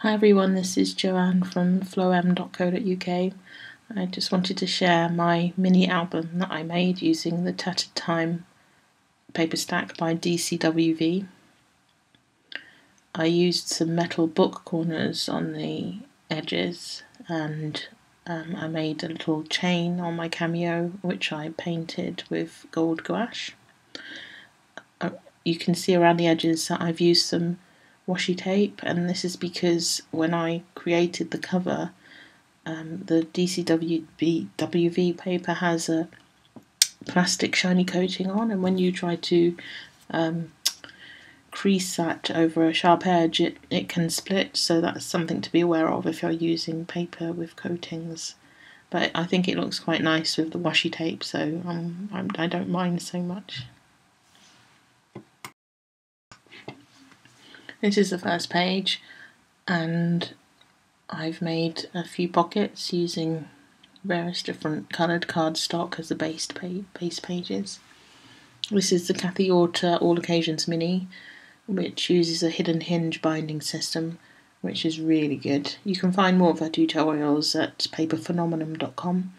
Hi everyone, this is Joanne from flowem.co.uk. I just wanted to share my mini album that I made using the Tattered Time paper stack by DCWV. I used some metal book corners on the edges and I made a little chain on my cameo which I painted with gold gouache. You can see around the edges that I've used some washi tape, and this is because when I created the cover, the DCWV paper has a plastic shiny coating on, and when you try to crease that over a sharp edge, it can split, so that's something to be aware of if you're using paper with coatings. But I think it looks quite nice with the washi tape, so I don't mind so much. This is the first page, and I've made a few pockets using various different coloured cardstock as the base pages. This is the Kathy Orta All Occasions Mini, which uses a hidden hinge binding system, which is really good. You can find more of her tutorials at paperphenomenon.com.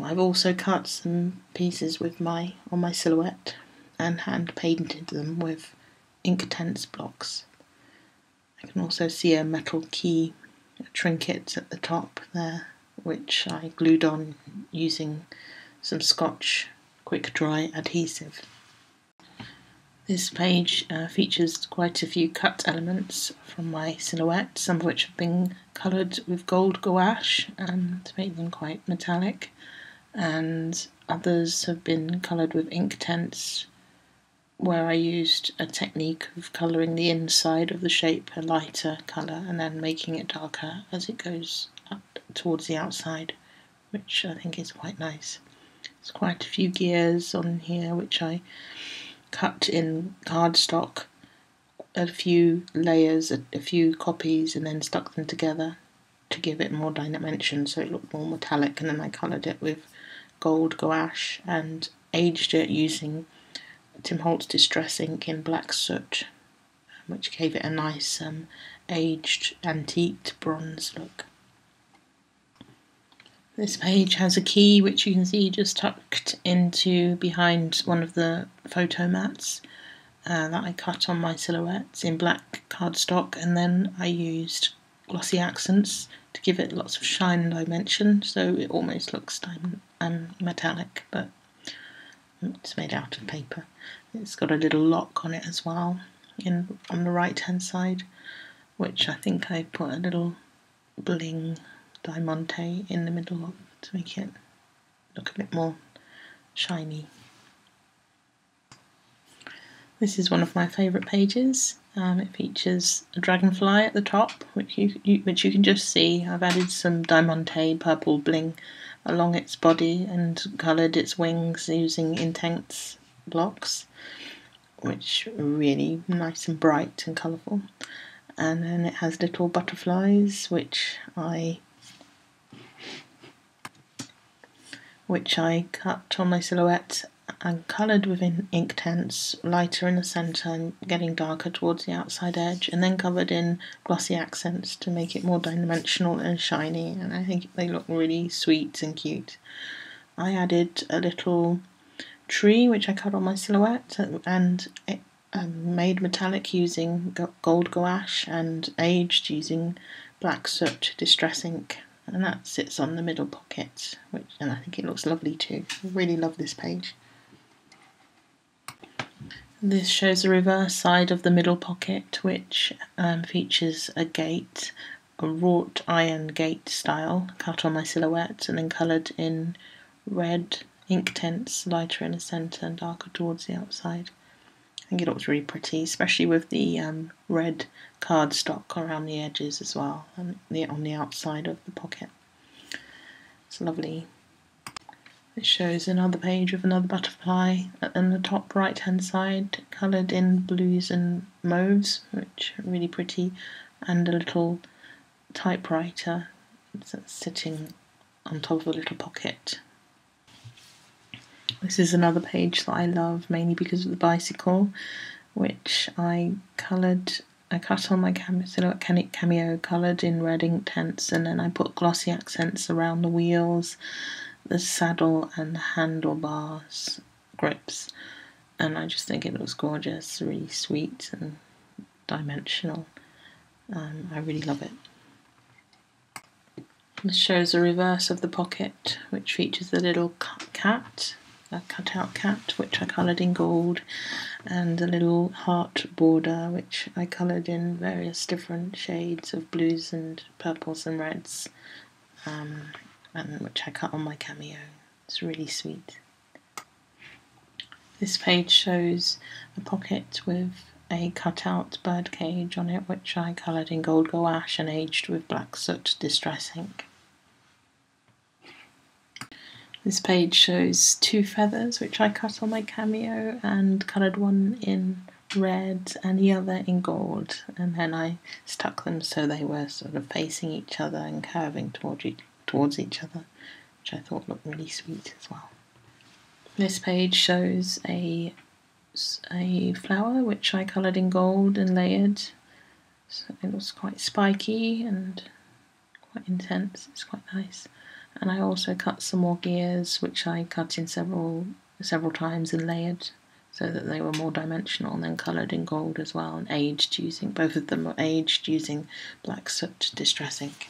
I've also cut some pieces with on my silhouette and hand painted them with Inktense blocks. I can also see a metal key trinket at the top there, which I glued on using some Scotch quick dry adhesive. This page features quite a few cut elements from my silhouette, some of which have been coloured with gold gouache to make them quite metallic, and others have been coloured with Inktense, where I used a technique of colouring the inside of the shape a lighter colour and then making it darker as it goes up towards the outside, which I think is quite nice. There's quite a few gears on here which I cut in cardstock, a few layers, a few copies, and then stuck them together to give it more dimension so it looked more metallic, and then I coloured it with gold gouache and aged it using Tim Holtz Distress ink in black soot, which gave it a nice aged antiqued bronze look. This page has a key which you can see just tucked into behind one of the photo mats that I cut on my silhouettes in black cardstock, and then I used glossy accents to give it lots of shine and dimension, so it almost looks metallic, but it's made out of paper. It's got a little lock on it as well on the right hand side, which I think I put a little bling diamante in the middle of to make it look a bit more shiny. This is one of my favourite pages. It features a dragonfly at the top, which you can just see. I've added some diamante purple bling along its body and coloured its wings using Inktense blocks, which are really nice and bright and colourful. And then it has little butterflies which I cut on my silhouette and coloured with Inktense, lighter in the centre and getting darker towards the outside edge, and then covered in glossy accents to make it more dimensional and shiny, and I think they look really sweet and cute. I added a little tree which I cut on my silhouette and made metallic using gold gouache and aged using black soot distress ink, and that sits on the middle pocket, and I think it looks lovely too. I really love this page. This shows the reverse side of the middle pocket, which features a gate, a wrought iron gate style, cut on my silhouette and then coloured in red Inktense, lighter in the centre and darker towards the outside. I think it looks really pretty, especially with the red cardstock around the edges as well, and on the outside of the pocket. It's lovely. It shows another page with another butterfly on the top right hand side, coloured in blues and mauves, which are really pretty, and a little typewriter that's sitting on top of a little pocket. This is another page that I love, mainly because of the bicycle, which I coloured I cut on my silhouette cameo coloured in red Inktense, and then I put glossy accents around the wheels, the saddle and the handlebars grips, and I just think it looks gorgeous, really sweet and dimensional. I really love it. This shows a reverse of the pocket, which features a little cat, a cut-out cat, which I coloured in gold, and a little heart border, which I coloured in various different shades of blues and purples and reds, and which I cut on my cameo. It's really sweet. This page shows a pocket with a cut-out bird cage on it, which I coloured in gold gouache and aged with black soot distress ink. This page shows 2 feathers which I cut on my cameo and coloured one in red and the other in gold, and then I stuck them so they were sort of facing each other and curving towards each other, which I thought looked really sweet as well. This page shows a flower which I coloured in gold and layered, so it looks quite spiky and quite intense. It's quite nice. And I also cut some more gears, which I cut in several times and layered so that they were more dimensional, and then coloured in gold as well, and aged using, both of them were aged using black soot distress ink.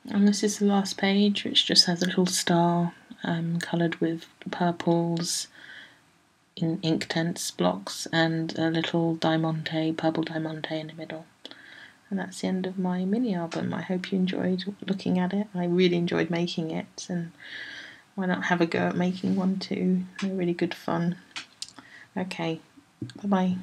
And this is the last page, which just has a little star coloured with purples in Inktense blocks and a little diamante, purple diamante in the middle. And that's the end of my mini album. I hope you enjoyed looking at it. I really enjoyed making it, and why not have a go at making one too? They're really good fun. Okay, bye-bye.